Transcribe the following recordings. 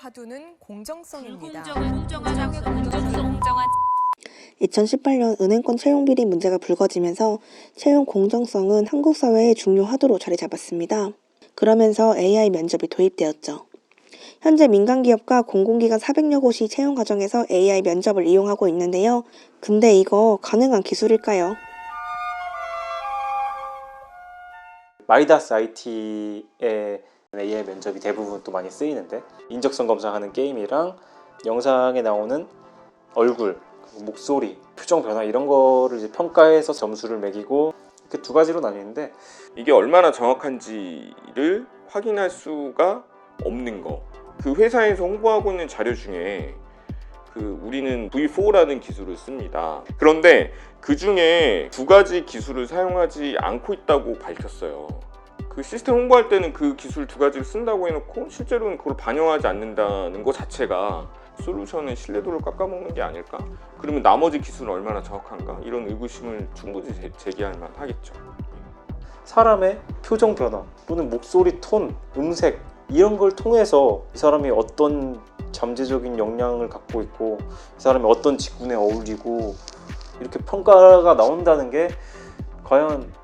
화두는 공정성입니다. 2018년 은행권 채용 비리 문제가 불거지면서 채용 공정성은 한국 사회의 중요 화두로 자리 잡았습니다. 그러면서 AI 면접이 도입되었죠. 현재 민간기업과 공공기관 400여 곳이 채용 과정에서 AI 면접을 이용하고 있는데요. 근데 이거 가능한 기술일까요? 마이다스 IT의 AI 면접이 대부분 또 많이 쓰이는데, 인적성 검사하는 게임이랑 영상에 나오는 얼굴, 목소리, 표정 변화 이런 거를 이제 평가해서 점수를 매기고, 이렇게 두 가지로 나뉘는데, 이게 얼마나 정확한지를 확인할 수가 없는 거. 그 회사에서 홍보하고 있는 자료 중에 우리는 V4라는 기술을 씁니다. 그런데 그 중에 두 가지 기술을 사용하지 않고 있다고 밝혔어요. 그 시스템 홍보할 때는 그 기술 두 가지를 쓴다고 해놓고 실제로는 그걸 반영하지 않는다는 것 자체가 솔루션의 신뢰도를 깎아먹는 게 아닐까? 그러면 나머지 기술은 얼마나 정확한가? 이런 의구심을 충분히 제기할 만하겠죠. 사람의 표정 변화 또는 목소리 톤, 음색 이런 걸 통해서 이 사람이 어떤 잠재적인 역량을 갖고 있고 이 사람이 어떤 직군에 어울리고 이렇게 평가가 나온다는 게 과연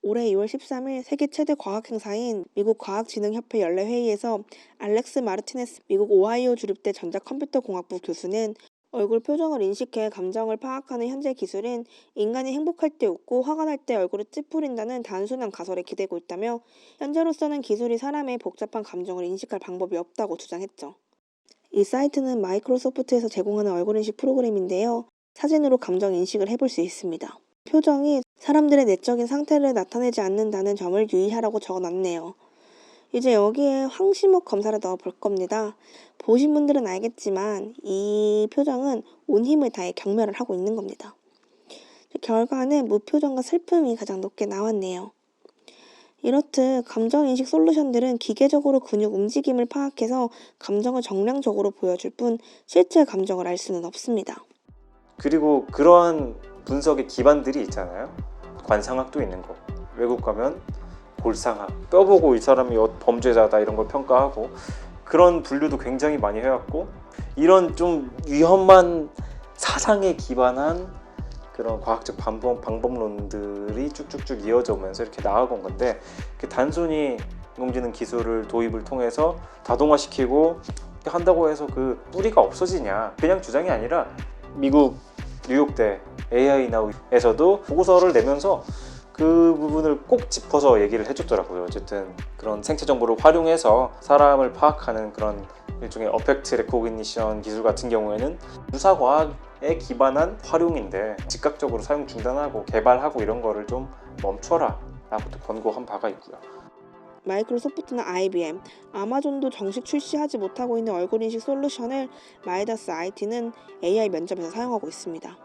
올해 2월 13일 세계 최대 과학 행사인 미국 과학진흥협회 연례회의에서 알렉스 마르티네스 미국 오하이오 주립대 전자컴퓨터공학부 교수는 얼굴 표정을 인식해 감정을 파악하는 현재 기술은 인간이 행복할 때 웃고 화가 날 때 얼굴을 찌푸린다는 단순한 가설에 기대고 있다며, 현재로서는 기술이 사람의 복잡한 감정을 인식할 방법이 없다고 주장했죠. 이 사이트는 마이크로소프트에서 제공하는 얼굴 인식 프로그램인데요. 사진으로 감정 인식을 해볼 수 있습니다. 표정이 사람들의 내적인 상태를 나타내지 않는다는 점을 유의하라고 적어놨네요. 이제 여기에 황심호 검사를 넣어볼 겁니다. 보신 분들은 알겠지만 이 표정은 온 힘을 다해 경멸을 하고 있는 겁니다. 결과는 무표정과 슬픔이 가장 높게 나왔네요. 이렇듯 감정인식 솔루션들은 기계적으로 근육 움직임을 파악해서 감정을 정량적으로 보여줄 뿐 실제 감정을 알 수는 없습니다. 그리고 그러한 분석의 기반들이 있잖아요. 관상학도 있는 거. 외국 가면 골상학, 뼈 보고 이 사람이 범죄자다 이런 걸 평가하고, 그런 분류도 굉장히 많이 해왔고, 이런 좀 위험한 사상에 기반한 그런 과학적 방법론들이 쭉쭉쭉 이어져 오면서 이렇게 나아간 건데, 단순히 인공지능 기술을 도입을 통해서 자동화시키고 한다고 해서 그 뿌리가 없어지냐, 그냥 주장이 아니라 미국 뉴욕대 AI Now에서도 보고서를 내면서 그 부분을 꼭 짚어서 얘기를 해줬더라고요. 어쨌든 그런 생체 정보를 활용해서 사람을 파악하는 그런 일종의 어펙트 레코그니션 기술 같은 경우에는 유사과학에 기반한 활용인데 즉각적으로 사용 중단하고 개발하고 이런 거를 좀 멈춰라 라고 권고한 바가 있고요. 마이크로소프트나 IBM, 아마존도 정식 출시하지 못하고 있는 얼굴인식 솔루션을 마이다스 IT는 AI 면접에서 사용하고 있습니다.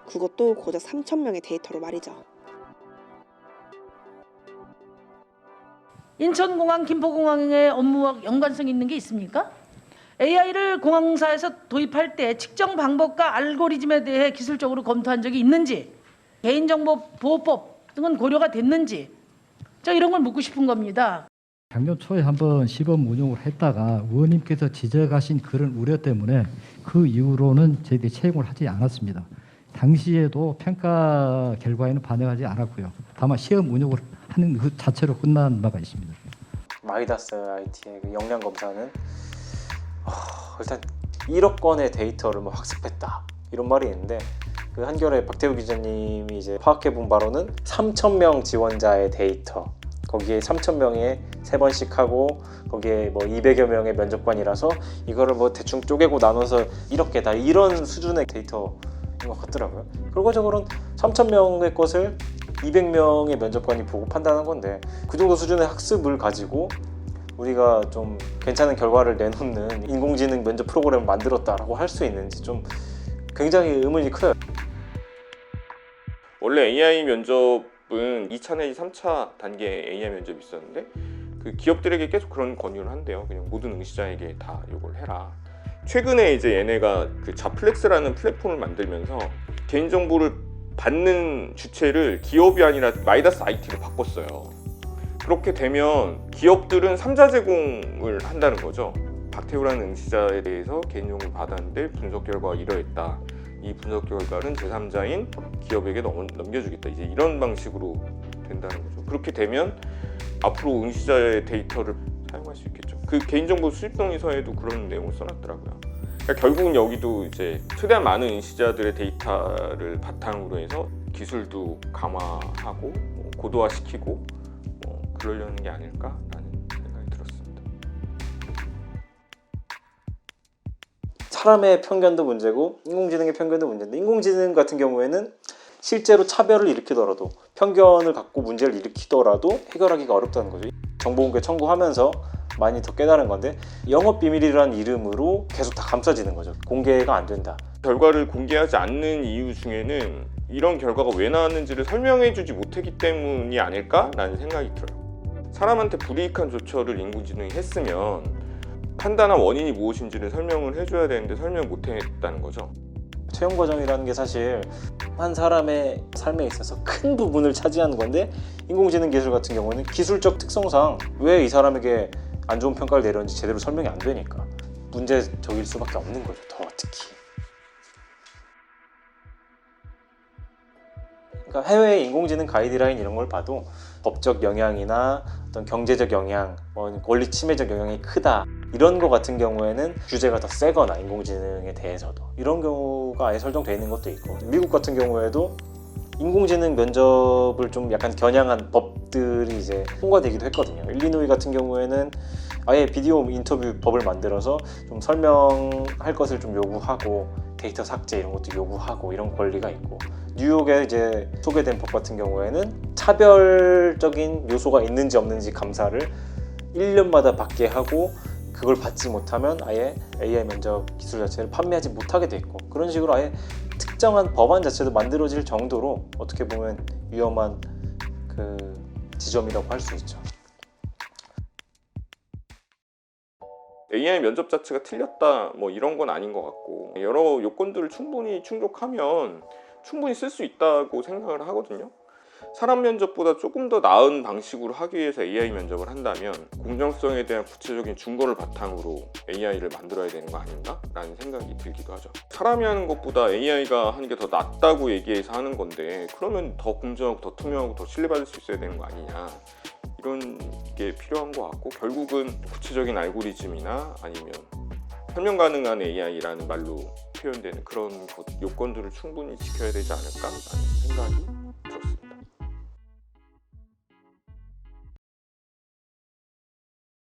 그것도 고작 3,000명의 데이터로 말이죠. 인천공항, 김포공항의 업무와 연관성이 있는 게 있습니까? AI를 공항사에서 도입할 때 측정 방법과 알고리즘에 대해 기술적으로 검토한 적이 있는지, 개인정보보호법 등은 고려가 됐는지, 저 이런 걸 묻고 싶은 겁니다. 작년 초에 한번 시범 운용을 했다가 의원님께서 지적하신 그런 우려 때문에 그 이후로는 저희들이 채용을 하지 않았습니다. 당시에도 평가 결과에는 반영하지 않았고요. 다만 시험 운용을 하는 그 자체로 끝난 바가 있습니다. 마이다스 IT의 그 역량 검사는 일단 1억 건의 데이터를 학습했다 이런 말이 있는데, 그 한겨레 박태우 기자님이 이제 파악해본 바로는 3,000명 지원자의 데이터, 거기에 3,000명에 3번씩 하고 거기에 200여 명의 면접관이라서 이거를 대충 쪼개고 나눠서 1억 개다 이런 수준의 데이터인 것 같더라고요. 결과적으로는 3,000명의 것을 200명의 면접관이 보고 판단한 건데, 그 정도 수준의 학습을 가지고 우리가 좀 괜찮은 결과를 내놓는 인공지능 면접 프로그램을 만들었다라고 할 수 있는지 좀 굉장히 의문이 커요. 원래 AI 면접은 2차 내지 3차 단계 AI 면접이 있었는데, 그 기업들에게 계속 그런 권유를 한대요. 그냥 모든 응시자에게 다 이걸 해라. 최근에 이제 얘네가 그 자플렉스라는 플랫폼을 만들면서 개인정보를 받는 주체를 기업이 아니라 마이다스 IT로 바꿨어요. 그렇게 되면 기업들은 3자 제공을 한다는 거죠. 박태우라는 응시자에 대해서 개인정보를 받았는데 분석 결과가 이러했다. 이 분석 결과는 제3자인 기업에게 넘겨주겠다. 이제 이런 방식으로 된다는 거죠. 그렇게 되면 앞으로 응시자의 데이터를 사용할 수 있겠죠. 그 개인정보 수집 동의서에도 그런 내용을 써놨더라고요. 그러니까 결국은 여기도 이제 최대한 많은 응시자들의 데이터를 바탕으로 해서 기술도 강화하고 고도화시키고 그러려는 게 아닐까라는 생각이 들었습니다. 사람의 편견도 문제고 인공지능의 편견도 문제인데, 인공지능 같은 경우에는 실제로 차별을 일으키더라도, 편견을 갖고 문제를 일으키더라도 해결하기가 어렵다는 거죠. 정보공개 청구하면서 많이 더 깨달은 건데, 영업비밀이라는 이름으로 계속 다 감싸지는 거죠. 공개가 안 된다. 결과를 공개하지 않는 이유 중에는 이런 결과가 왜 나왔는지를 설명해주지 못했기 때문이 아닐까라는 생각이 들어요. 사람한테 불이익한 조처를 인공지능이 했으면 판단한 원인이 무엇인지를 설명을 해줘야 되는데 설명 못했다는 거죠. 채용 과정이라는 게 사실 한 사람의 삶에 있어서 큰 부분을 차지하는 건데, 인공지능 기술 같은 경우는 기술적 특성상 왜 이 사람에게 안 좋은 평가를 내렸는지 제대로 설명이 안 되니까 문제적일 수밖에 없는 거죠. 더 특히. 그러니까 해외 인공지능 가이드라인 이런 걸 봐도 법적 영향이나 어떤 경제적 영향, 권리 침해적 영향이 크다, 이런 거 같은 경우에는 규제가 더 세거나 인공지능에 대해서도 이런 경우가 아예 설정되어 있는 것도 있고, 미국 같은 경우에도 인공지능 면접을 좀 약간 겨냥한 법들이 이제 통과되기도 했거든요. 일리노이 같은 경우에는 아예 비디오 인터뷰 법을 만들어서 좀 설명할 것을 좀 요구하고 데이터 삭제 이런 것도 요구하고 이런 권리가 있고, 뉴욕에 이제 소개된 법 같은 경우에는 차별적인 요소가 있는지 없는지 감사를 1년마다 받게 하고, 그걸 받지 못하면 아예 AI 면접 기술 자체를 판매하지 못하게 돼 있고, 그런 식으로 아예 특정한 법안 자체도 만들어질 정도로 어떻게 보면 위험한 그 지점이라고 할 수 있죠. AI 면접 자체가 틀렸다 뭐 이런 건 아닌 것 같고, 여러 요건들을 충분히 충족하면 충분히 쓸 수 있다고 생각을 하거든요. 사람 면접보다 조금 더 나은 방식으로 하기 위해서 AI 면접을 한다면 공정성에 대한 구체적인 증거를 바탕으로 AI를 만들어야 되는 거 아닌가? 라는 생각이 들기도 하죠. 사람이 하는 것보다 AI가 하는 게 더 낫다고 얘기해서 하는 건데, 그러면 더 공정하고 더 투명하고 더 신뢰받을 수 있어야 되는 거 아니냐, 이런 게 필요한 것 같고, 결국은 구체적인 알고리즘이나 아니면 설명 가능한 AI라는 말로 표현되는 그런 요건들을 충분히 지켜야 되지 않을까라는 생각이